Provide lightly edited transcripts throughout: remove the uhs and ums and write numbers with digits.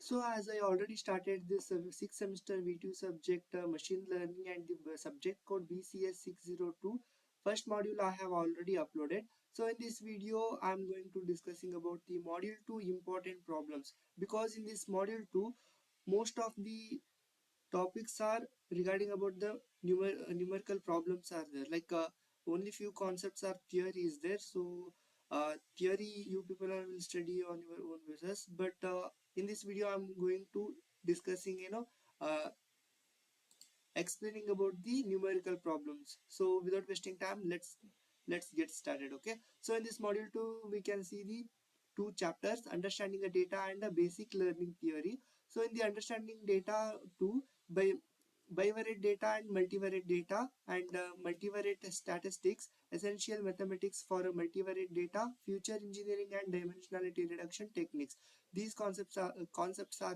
So as I already started this 6th semester VTU subject machine learning and the subject code BCS602 first module I have already uploaded. So in this video I'm going to discussing about the module 2 important problems, because in this module 2 most of the topics are regarding about the numerical problems are there, like only few concepts are theory is there. So theory you people are will study on your own basis, but in this video I'm going to discussing uh, explaining about the numerical problems. So without wasting time, let's get started. Okay, so in this module 2 we can see the two chapters, understanding the data and the basic learning theory. So in the understanding data 2, by bivariate data and multivariate data and multivariate statistics, essential mathematics for multivariate data, future engineering and dimensionality reduction techniques. These concepts are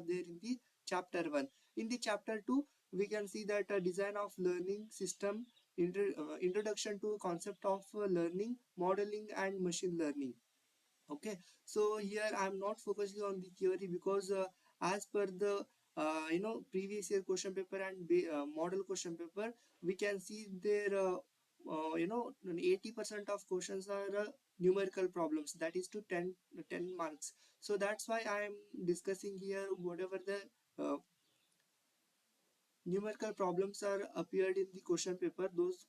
there in the chapter 1. In the chapter 2 we can see that design of learning system, introduction to concept of learning, modeling and machine learning. Okay, so here I'm not focusing on the theory, because as per the previous year question paper and model question paper, we can see there 80% of questions are numerical problems, that is to 10 marks. So that's why I am discussing here whatever the numerical problems are appeared in the question paper, those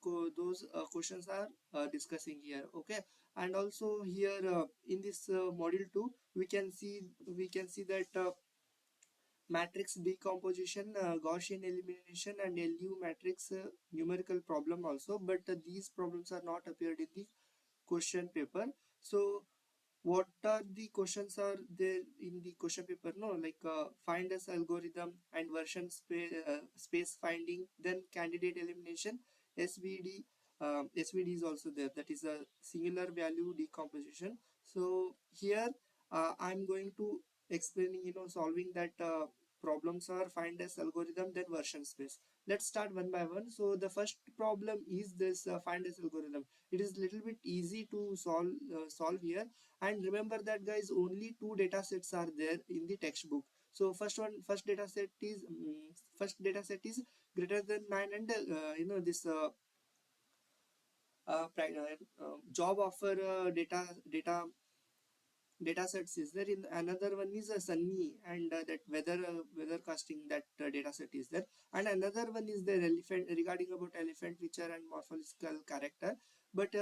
questions are discussing here. Okay, and also here in this module 2 we can see that matrix decomposition, Gaussian elimination and LU matrix numerical problem also, but these problems are not appeared in the question paper. So what are the questions are there in the question paper? No, like find us algorithm and version space finding, then candidate elimination, SVD. SVD is also there, that is a singular value decomposition. So here I'm going to explaining solving that problems are find us algorithm, then version space. Let's start one by one. So the first problem is this find us algorithm. It is little bit easy to solve here. And remember that guys, only two data sets are there in the textbook. So first data set is greater than 9, and this job offer data sets is there. In another one is a sunny and that weather casting, that data set is there. And another one is the elephant, regarding about elephant feature and morphological character, but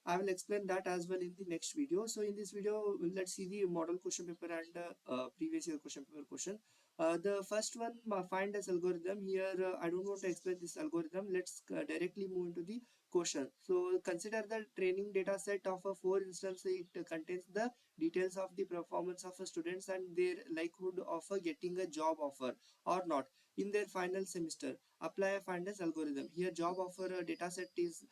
I will explain that as well in the next video. So in this video, let's see the model question paper and previous year question paper question. The first one, find as algorithm. Here, I don't want to explain this algorithm. Let's directly move into the question. So consider the training data set of a 4 instance. It contains the details of the performance of students and their likelihood of getting a job offer or not in their final semester. Apply a find as algorithm. Here, job offer data set is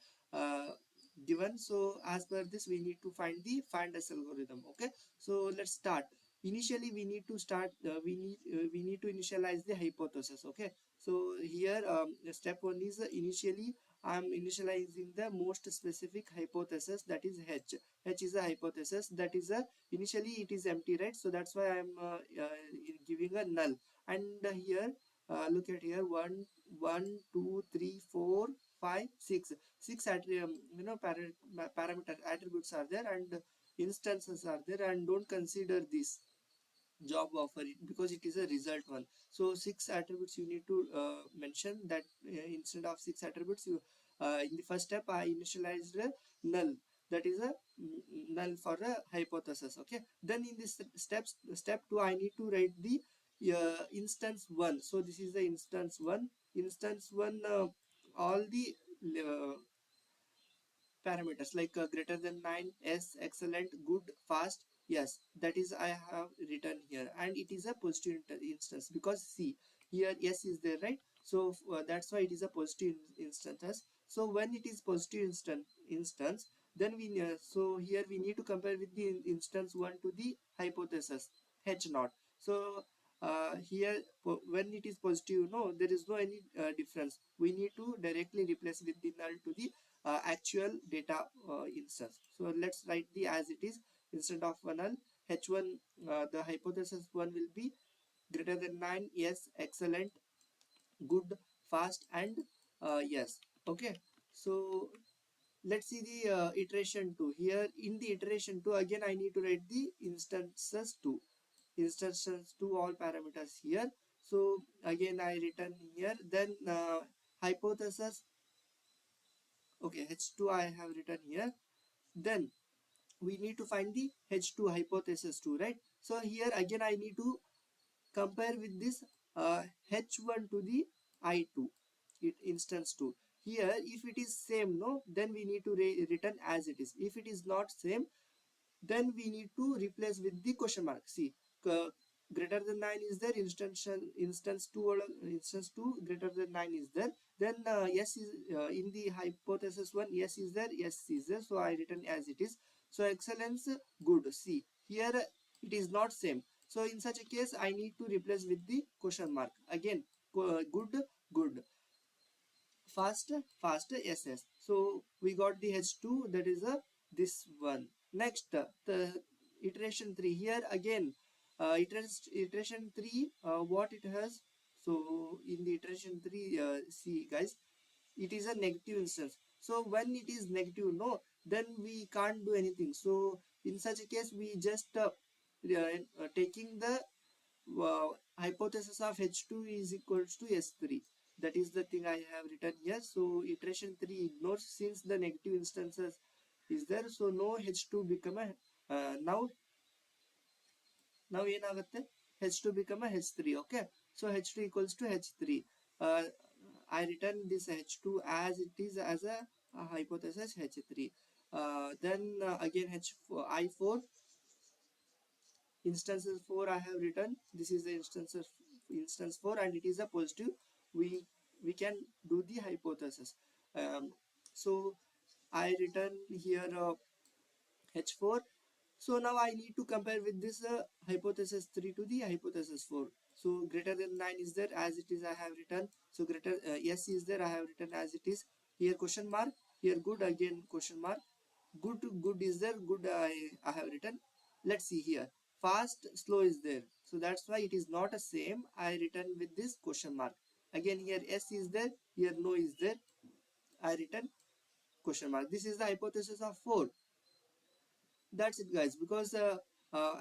given. So as per this we need to find the find as algorithm. Okay, so let's start. Initially we need to start we need to initialize the hypothesis. Okay, so here step 1 is initially I'm initializing the most specific hypothesis, that is h is a hypothesis, that is a initially it is empty, right? So that's why I'm giving a null. And here look at here, 1 1 2 3 4 5 6 parameter attributes are there and instances are there, and don't consider this job offer because it is a result one. So 6 attributes you need to mention that instead of 6 attributes, you in the first step I initialized a null, that is a null for a hypothesis. Okay, then in this step 2 I need to write the instance 1. So this is the instance 1 all the uh, parameters like greater than 9, s, excellent, good, fast. Yes, that is I have written here, and it is a positive instance because see here s is there, right? So that's why it is a positive instance. So when it is positive instance, then we so here we need to compare with the instance 1 to the hypothesis h naught. So here when it is positive, no, there is no any difference. We need to directly replace with the null to the actual data instance. So let's write the as it is, instead of null H1, the hypothesis 1 will be greater than 9, yes, excellent, good, fast, and yes. Okay, so let's see the iteration 2. Here in the iteration 2, again I need to write the instances 2 all parameters here. So again I return here, then hypothesis, okay, H2 I have written here. Then we need to find the H2 hypothesis 2, right? So here again I need to compare with this H1 to the I2 instance 2. Here if it is same, no, then we need to return as it is. If it is not same, then we need to replace with the question mark. See, uh, greater than 9 is there, instance 2 greater than 9 is there, then yes is in the hypothesis 1, yes is there, yes is there, so I written as it is. So excellence, good. See here it is not same, so in such a case I need to replace with the question mark again. Good, good, fast, fast, yes. So we got the H2, that is this one. Next the iteration 3. Here again iteration 3, what it has. So in the iteration 3, see guys, it is a negative instance. So when it is negative, no, then we can't do anything. So in such a case we just taking the hypothesis of H2 is equals to S3. That is the thing I have written here. So iteration 3 ignores, since the negative instances is there, so no H2 become a now ಏನಾಗುತ್ತೆ, H2 become a H3. Okay, so H2 equals to H3. uh, I return this H2 as it is as a hypothesis H3. Then again H4 I4 instances 4 I have written. This is the instance 4 and it is a positive. We can do the hypothesis. So I return here H4. So now I need to compare with this hypothesis 3 to the hypothesis 4. So greater than 9 is there, as it is I have written. So greater yes is there, I have written as it is. Here question mark, here good, again question mark. Good, good is there, good, I have written. Let's see here, fast, slow is there, so that's why it is not a same. I written with this question mark. Again here S is there, here no is there, I written question mark. This is the hypothesis of 4. That's it guys, because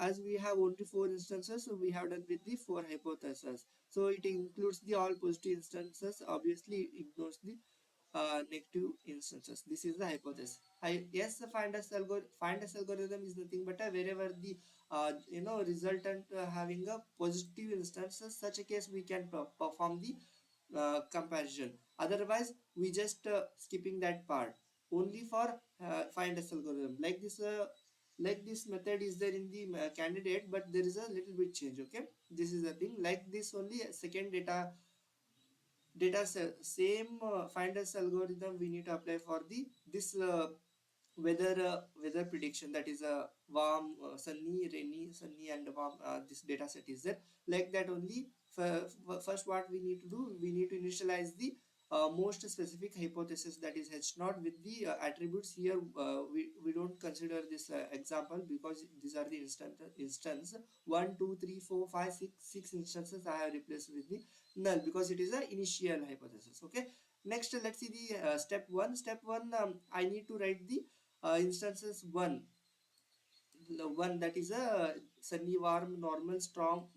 as we have only 4 instances, so we have done with the 4 hypotheses. So it includes the all positive instances, obviously it ignores the negative instances. This is the hypothesis. Yes, the find as algorithm is nothing but wherever the resultant having a positive instances, such a case we can perform the comparison. Otherwise we just skipping that part. Only for find as algorithm, like this method is there in the candidate, but there is a little bit change. Okay, this is the thing, like this only second data same finders algorithm we need to apply for the this weather prediction, that is a warm, sunny, rainy, sunny and warm, this data set is there. Like that only, first what we need to do, we need to initialize the most specific hypothesis, that is H naught, with the attributes here. We don't consider this example, because these are the instance 1 2 3 4 5 6 instances I have replaced with the null, because it is a initial hypothesis. Okay, next let's see the step 1. Step 1, I need to write the instances 1, the one that is a sunny, warm, normal, strong,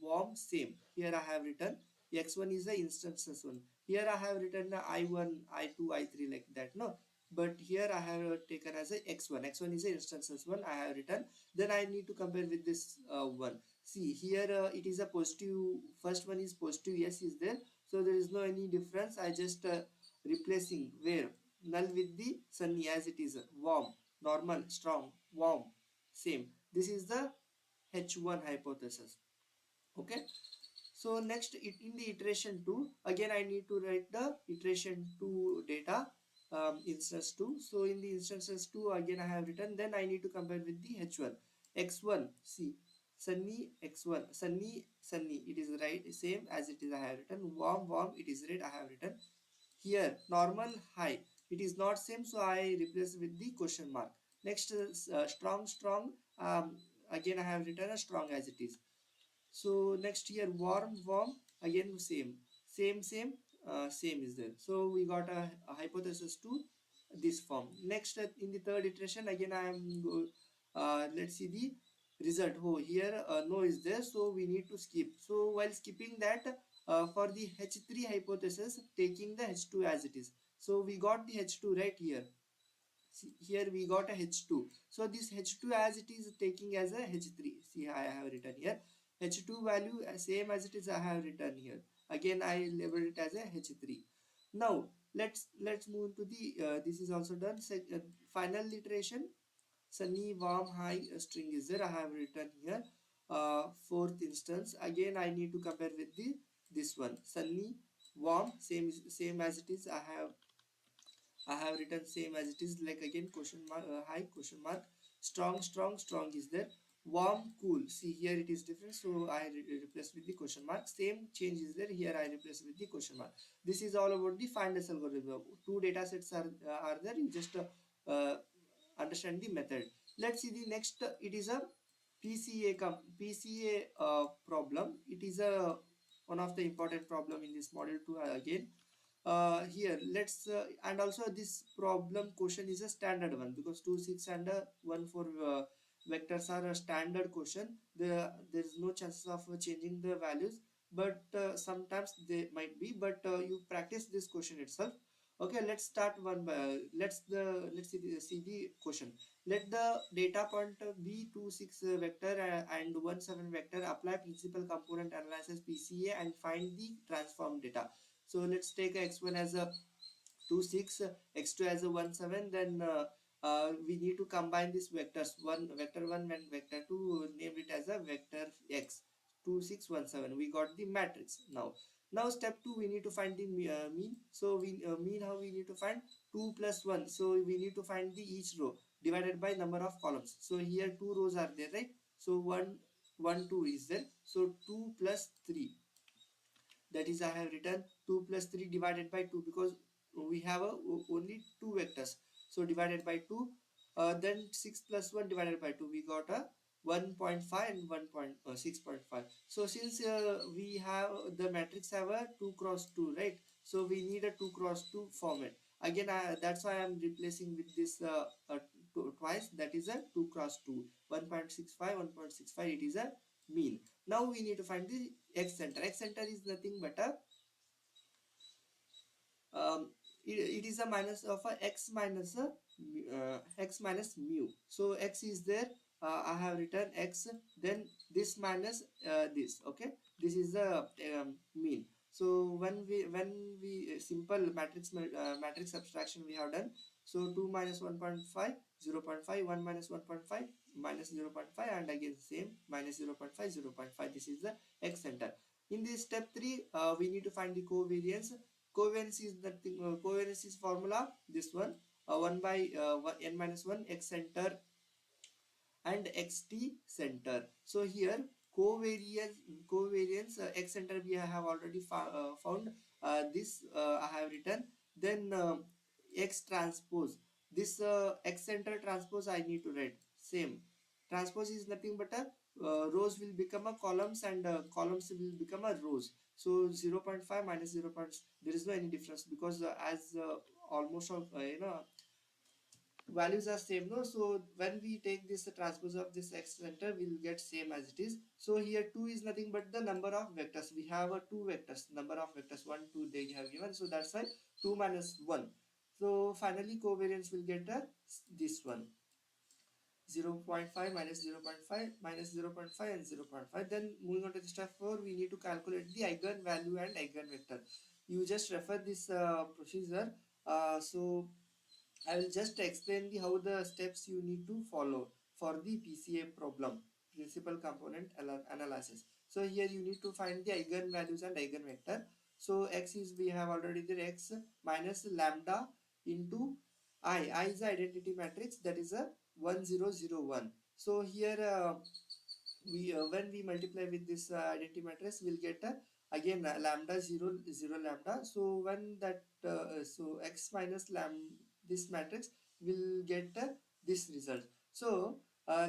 warm, same. Here I have written x1 is the instances 1. Here I have written I1, I2, I3 like that, no, but here I have taken as a x1. X1 is the instances 1 I have written. Then I need to compare with this one. See here it is a positive, first one is positive, yes is there, so there is no any difference. I just replacing where null with the sunny, as it is warm, normal, strong, warm, same. This is the H1 hypothesis. Okay, so next in the iteration 2, again I need to write the iteration 2 data, instance 2. So in the instances 2 again I have written. Then I need to compare with the H1 x1. See, sunny x1, sunny, sunny, it is right, same as it is I have written. Warm, warm, it is red I have written. Here normal, high, it is not same, so I replace with the question mark. Next strong, strong, again I have written a strong as it is. So next here warm, again same is there. So we got a hypothesis to this form. Next in the third iteration again I am let's see the result. Oh, here no is there, so we need to skip. So while skipping that, for the H3 hypothesis, taking the H2 as it is. So we got the H2 right here. See, here we got a H2. So this H2 as it is taking as a H3. See, I have written here. H2 value same as it is I have written here. Again I labeled it as a H3. Now let's move to the this is also done. Final iteration. Sunny, warm, high string is there. I have written here. Fourth instance. Again I need to compare with the this one. Sunny, warm, same as it is. I have written same as it is, like again question mark, high question mark, strong is there, warm, cool. See here it is different, so I replace with the question mark. Same change is there. Here I replace with the question mark. This is all about the finders algorithm. Two data sets are there. You just understand the method. Let's see the next. It is a PCA problem. It is a one of the important problem in this model 2 again. Here let's and also this problem question is a standard one, because 2 6 and 1 4 vectors are a standard question. There is no chances of changing the values, but sometimes they might be, but you practice this question itself. Okay, let's start one by let's see the question. Let the data point be 2 6 vector and 1 7 vector. Apply principal component analysis PCA and find the transform data. So let's take x1 as a 2 6, x2 as a 1 7. Then we need to combine these vectors, one vector 1 and vector 2, name it as a vector x 2 6 1 7. We got the matrix. Now step 2, we need to find the mean. So we mean, how we need to find 2 plus 1. So we need to find the each row divided by number of columns. So here 2 rows are there, right? So 1 2 is there. So 2 plus 3, that is I have written 2 plus 3 divided by 2, because we have only two vectors, so divided by 2. Then 6 plus 1 divided by 2, we got a 1.5 and 1.6.5. So since we have the matrix have a 2 cross 2, right? So we need a 2 cross 2 format. Again that's why I am replacing with this twice, that is a 2 cross 2, 1.65 1.65. It is a mean. Now we need to find the x center. X center is nothing but a it is a minus of a x minus mu. So x is there. I have written x, then this minus this. Okay, this is the mean. So when we simple matrix abstraction we have done. So 2 minus 1.5 0.5, 1 minus 1.5 minus 0.5, and again same minus 0.5 0.5. This is the x center. In this step 3, we need to find the covariance. Covariance is nothing. Covariance is formula this one. 1 by n minus 1 x center and xt center. So here covariance x center we have already found. This I have written. Then x transpose, this x center transpose I need to write. Same transpose is nothing but a rows will become a columns, and columns will become a rows. So 0.5 minus 0. There is no any difference, because as almost all values are same, no? So when we take this transpose of this x center, we'll get same as it is. So here 2 is nothing but the number of vectors. We have a 2 vectors, number of vectors 1 2 they have given, so that's why 2 minus 1. So finally covariance will get this one, 0.5 minus 0.5 minus 0.5 and 0.5. Then moving on to the step 4, we need to calculate the eigenvalue and eigenvector. You just refer this procedure. So I will just explain how the steps you need to follow for the PCA problem, principal component analysis. So here you need to find the eigenvalues and eigenvector. So x is, we have already the x minus lambda into I is the identity matrix, that is a 1 0 0 1. So here we when we multiply with this identity matrix, we'll get again lambda 0 0 lambda. So when that so x minus lambda, this matrix will get this result. So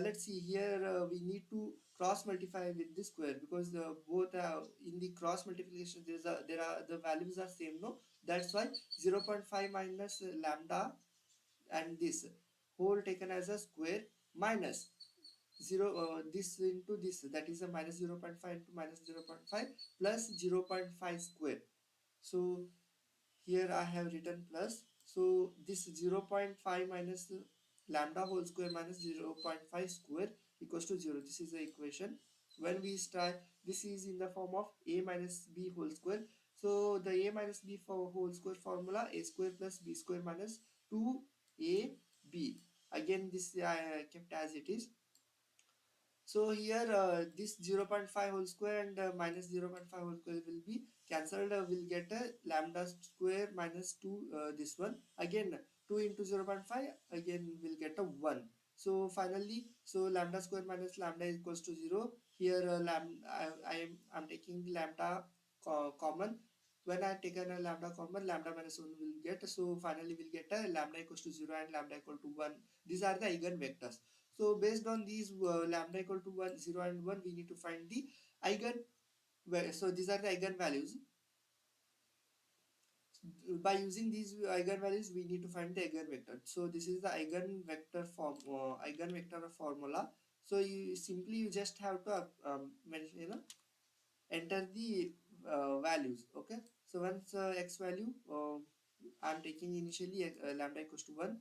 let's see here, we need to cross multiply with this square, because both in the cross multiplication there are the values are same, no, that's why 0.5 minus lambda and this whole taken as a square minus this into this, that is a minus 0.5 into minus 0.5 plus 0.5 square. So here I have written plus, so this 0.5 minus lambda whole square minus 0.5 square equals to 0. This is the equation. When we start, this is in the form of a minus b whole square. So the a minus b for whole square formula, a square plus b square minus 2ab. Again this I kept as it is. So here this 0.5 whole square and minus 0.5 whole square will be cancelled. We'll get a lambda square minus 2, this one. Again 2 into 0.5, again we'll get a 1. So finally, so lambda square minus lambda is equals to 0. Here I'm taking lambda common. When I taken a lambda common, lambda minus 1 will get. So finally we'll get a lambda equals to 0 and lambda equal to 1. These are the eigenvectors. So based on these lambda equal to 1, 0 and 1, we need to find the eigen. So these are the eigenvalues. By using these eigenvalues, we need to find the eigenvector. So this is the eigenvector eigenvector formula. So you just have to mention, enter the values. Okay. So once x value, I'm taking initially lambda equals to 1,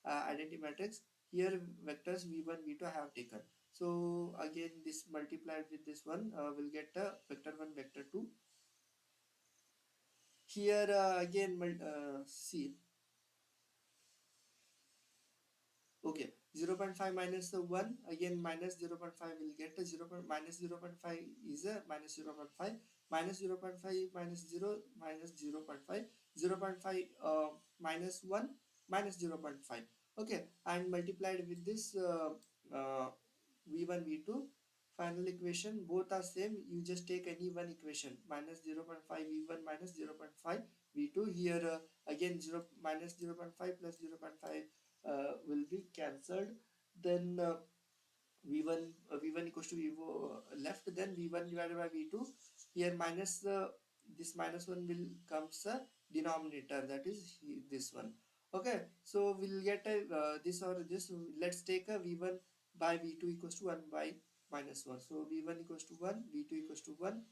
identity matrix. Here vectors v1 v2 I have taken. So again this multiplied with this one will get vector 1 vector 2. Here again see. Okay, 0.5 minus 1, again minus 0.5 will get a 0. Minus 0.5 is a minus 0.5, minus 0.5 minus 0 minus 0.5, 0.5 minus 1 minus 0.5. Okay, and multiplied with this v1 v2 final equation, both are same. You just take any one equation, minus 0.5 v1 minus 0.5 v2. Here again 0 minus 0.5 plus 0.5 will be cancelled. Then v1 equals to v left, then v1 divided by v2. Here minus this minus 1 will comes a denominator, that is this one. Okay, so we'll get a this or this. Let's take a v1 by v2 equals to 1 by minus 1. So v1 equals to 1, v2 equals to 1,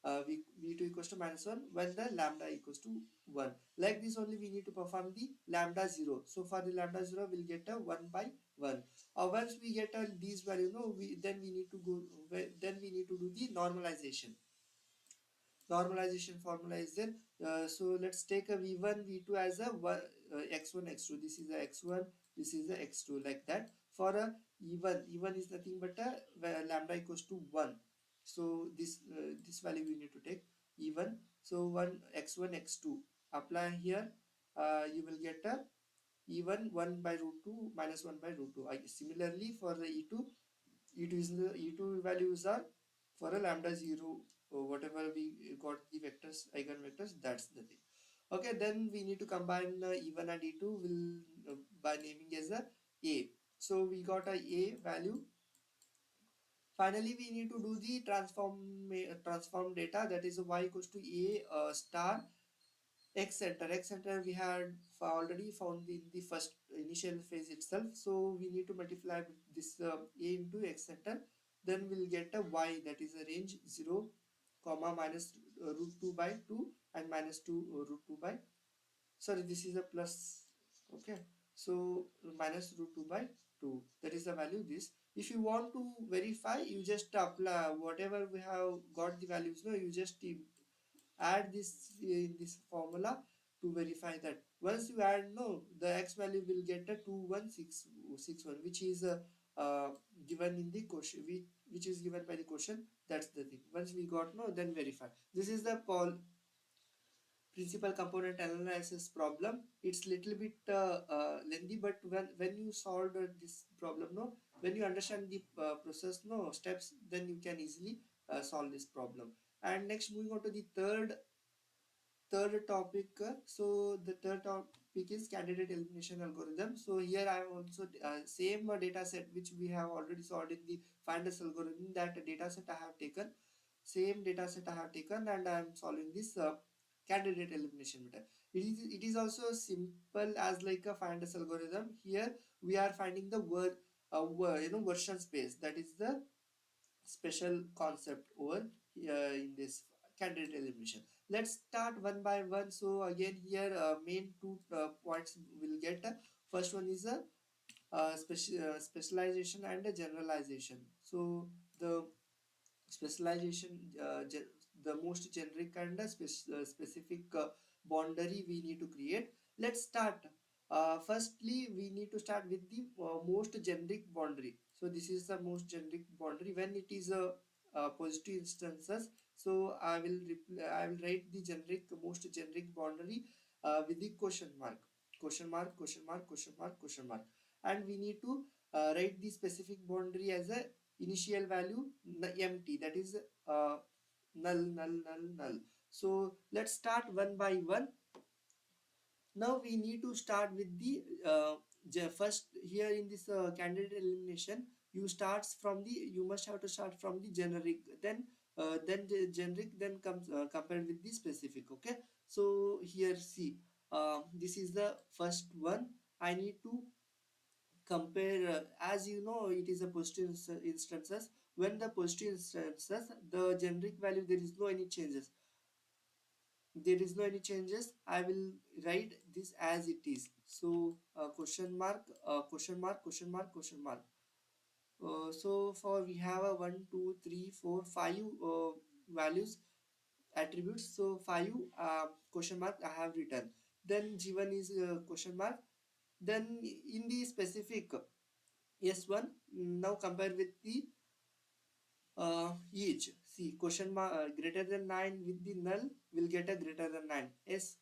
v2 equals to minus 1 when the lambda equals to 1. Like this only we need to perform the lambda 0. So for the lambda 0 we'll get a 1 by 1. Once we get these value, no, then we need to go, then we need to do the normalization. Normalization formula is there. So let's take a v1 v2 as a x1 x2. This is a x1, this is a x2, like that. For a e1 is nothing but a lambda equals to 1. So this value we need to take e1. So 1 x1 x2 apply here. You will get a e1 1 by root 2 minus 1 by root 2. Similarly for the e2, e2 values are for a lambda 0, or whatever we got the vectors, eigenvectors, that's the thing. Okay, then we need to combine e1 and e2 will by naming as a. So we got a value. Finally we need to do the transform data, that is y equals to a star x center we had already found in the first initial phase itself. So we need to multiply this a into x center, then we'll get a y, that is a range 0 comma minus root 2 by 2 and minus 2 root 2 by, sorry, this is a plus. Okay, so minus root 2 by 2, that is the value this. If you want to verify, you just apply whatever we have got the values, no, you just add this in this formula to verify that. Once you add, no, the x value will get a 21661, which is given in the question, which is given by the question. That's the thing. Once we got, no, then verify. This is the principal component analysis problem. It's little bit lengthy, but when you solve this problem, no, when you understand the process, no, steps, then you can easily solve this problem. And next, moving on to the third topic. So the third topic is candidate elimination algorithm. So here I have also same data set which we have already solved in the finders algorithm. That data set I have taken, same data set I have taken, and I am solving this candidate elimination method. It is also simple as like a finders algorithm. Here we are finding the version space. That is the special concept over here in this candidate elimination. Let's start one by one. So again here main two points we'll get. First one is a specialization and a generalization. So the specialization, the most generic and specific boundary we need to create. Let's start. Firstly, we need to start with the most generic boundary. So this is the most generic boundary when it is a positive instances. So I will write the generic most generic boundary with the question mark, question mark, question mark, question mark, question mark, and we need to write the specific boundary as a initial value empty, that is null, null, null, null. So let's start one by one. Now we need to start with the first. Here in this candidate elimination, you must have to start from the generic, then the generic, then comes compared with the specific. Okay, so here see, this is the first one. I need to compare, as you know, it is a positive instances. When the positive instances, the generic value, there is no any changes, I will write this as it is. So question mark, question mark, question mark, question mark. So for we have a 1 2 3 4 5 values, attributes. So 5 question mark I have written. Then g1 is question mark. Then in the specific S1, now compare with the each. See, question mark greater than 9 with the null will get a greater than 9. S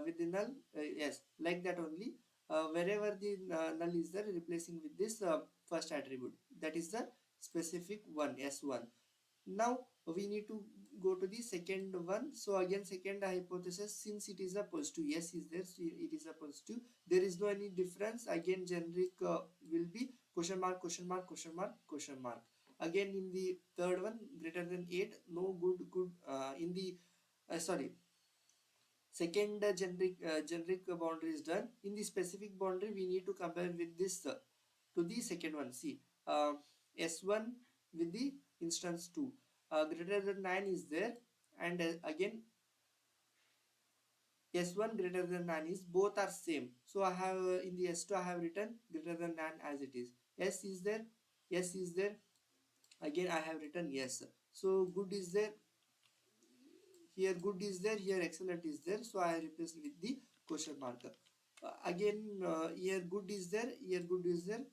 with the null, yes, like that only. Wherever the null is there, replacing with this first attribute. That is the specific one, S1. Now we need to go to the second one. So again, second hypothesis, since it is a positive, yes is there, so it is a positive, there is no any difference. Again generic will be question mark, question mark, question mark, question mark. Again in the third one, greater than 8, no, good, good. In the sorry, second generic boundary is done. In the specific boundary, we need to compare with this to the second one. See, S1 with the instance 2, greater than 9 is there, and again S1 greater than 9 is, both are same. So I have in the S2 I have written greater than 9 as it is. S is there, yes is there, again I have written yes. So good is there, here good is there, here excellent is there, so I replace with the question mark. Again here good is there, here good is there,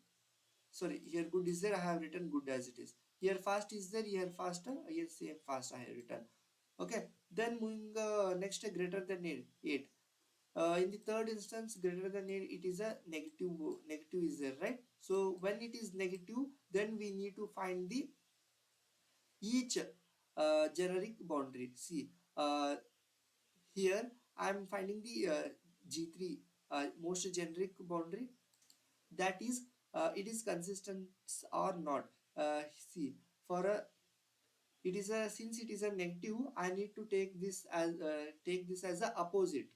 sorry, here good is there, I have written good as it is. Here fast is there, here faster, here same fast I have written. Okay, then moving next, greater than 8. In the third instance, greater than 8, it is a negative is there, right? So when it is negative, then we need to find the each generic boundary. See, here I am finding the G3 most generic boundary, that is it is consistent or not. See, for a, it is a, since it is a negative, I need to take this as a opposite.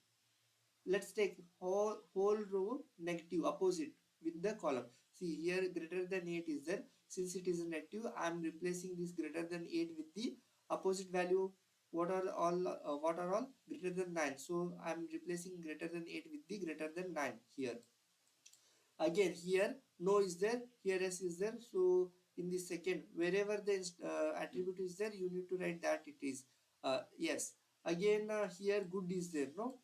Let's take whole row negative opposite with the column. See, here greater than 8 is there, since it is a negative, I am replacing this greater than 8 with the opposite value. What are all greater than 9, so I am replacing greater than 8 with the greater than 9 here. Again here no is there, here s is there, so in the second, wherever the attribute is there, you need to write that it is yes. Again here good is there, no,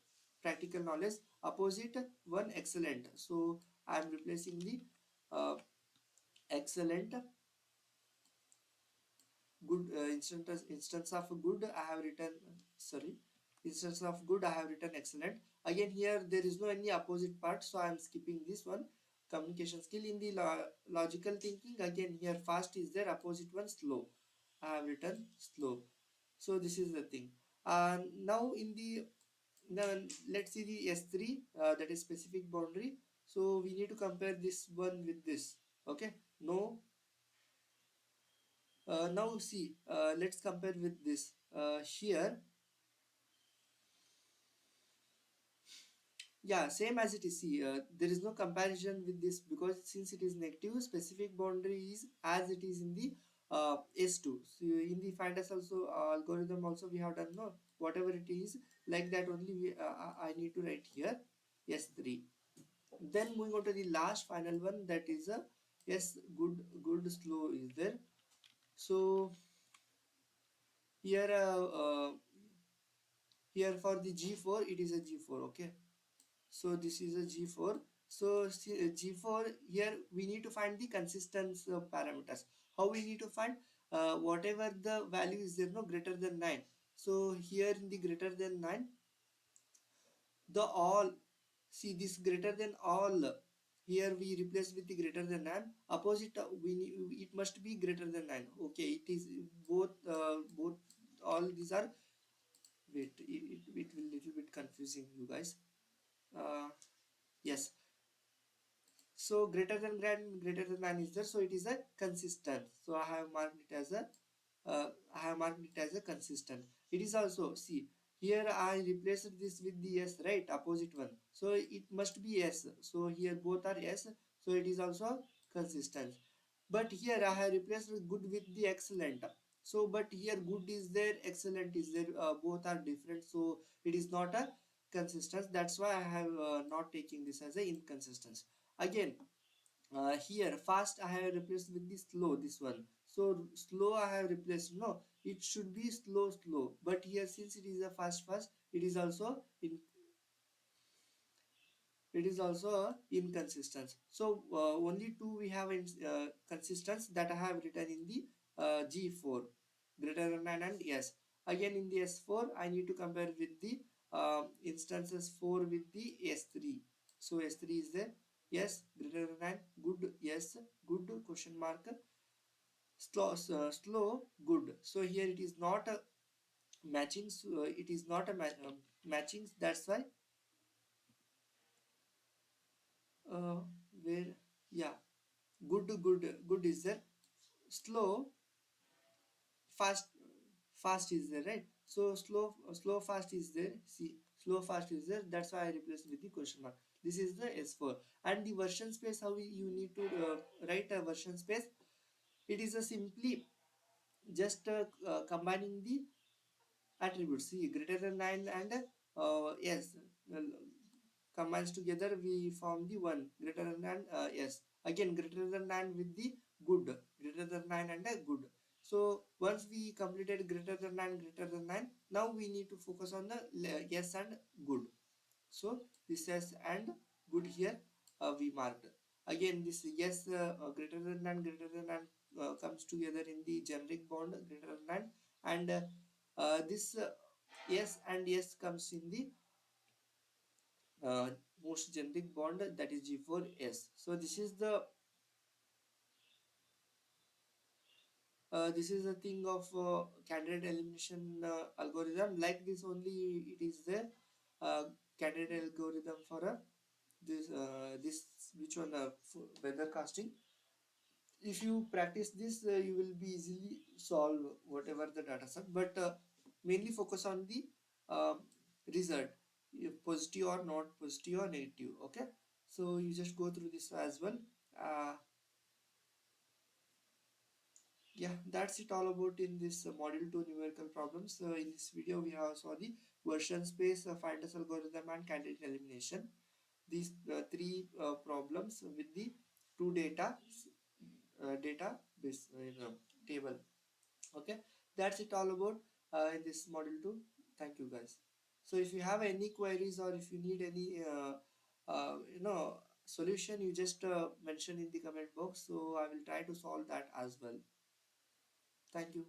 practical knowledge, opposite one excellent, so I am replacing the excellent. Good instance of good I have written, sorry, instance of good I have written excellent. Again here there is no any opposite part, so I am skipping this one. Communication skill in the logical thinking, again here fast is there, opposite one slow, I have written slow. So this is the thing. Now in the Now let's see the S3, that is specific boundary. So we need to compare this one with this. Okay. No. Now see. Let's compare with this. Here, yeah, same as it is. See, there is no comparison with this because since it is negative, specific boundary is as it is in the S2. So in the find us also algorithm also we have done no whatever it is like that only I need to write here S3. Then moving on to the last final one, that is a yes good slow is there. So here here for the G4 it is a G4. Okay, so this is a G4. So G4 here we need to find the consistence parameters. How we need to find whatever the value is there no greater than 9. So here in the greater than 9, the all, see this greater than all, here we replace with the greater than 9. Opposite we need, it must be greater than 9. Okay, it is both all these are, wait, it will little bit confusing you guys. uh, yes, so greater than 9 is there, so it is a consistent. So I have marked it as a consistent. It is also, see, here I replaced this with the S, right, opposite one, so it must be S. So here both are S, so it is also consistent. But here I have replaced good with the excellent. So but here good is there, excellent is there, both are different, so it is not a consistent. That's why I have not taking this as a inconsistent. Again, here fast I have replaced with the slow, this one. So slow I have replaced, no, it should be slow, but here since it is a fast, it is also in, it is also inconsistent. So only two we have in consistence that I have written in the G4 greater than 9 and yes. Again in the S4 I need to compare with the instances 4 with the S3. So S3 is there, yes, greater than 9, good, yes, good, question mark, slow, good. So here it is not a matching, it is not a matching, that's why uh, where, yeah, good is there, slow, fast, fast is there, right? So slow fast is there, see, slow fast is there, that's why I replaced with the question mark. This is the S4. And the version space, how you need to write a version space, it is a simply just combining the attributes. See, greater than 9 and yes, well, combines together we form the one greater than yes, again greater than 9 with the good, greater than 9 and a good. So once we completed greater than 9, greater than 9, now we need to focus on the yes and good. So this yes and good here we marked. Again this yes greater than 9, greater than 9 comes together in the generic bond greater than 9, and this yes and yes comes in the uh, most generic bond, that is G4S. So this is a thing of candidate elimination algorithm. Like this only it is there. Uh, Candidate algorithm for this which one weather casting. If you practice this, you will be easily solve whatever the data set. But mainly focus on the um, result, if positive or not positive or negative. Okay, so you just go through this as well. Uh, yeah, that's it all about in this module 2 numerical problems. In this video we have saw the version space, finders algorithm and candidate elimination. These three problems with the two database table. Okay, that's it all about in this module 2. Thank you guys. So if you have any queries or if you need any solution, you just mention in the comment box, so I will try to solve that as well. Thank you.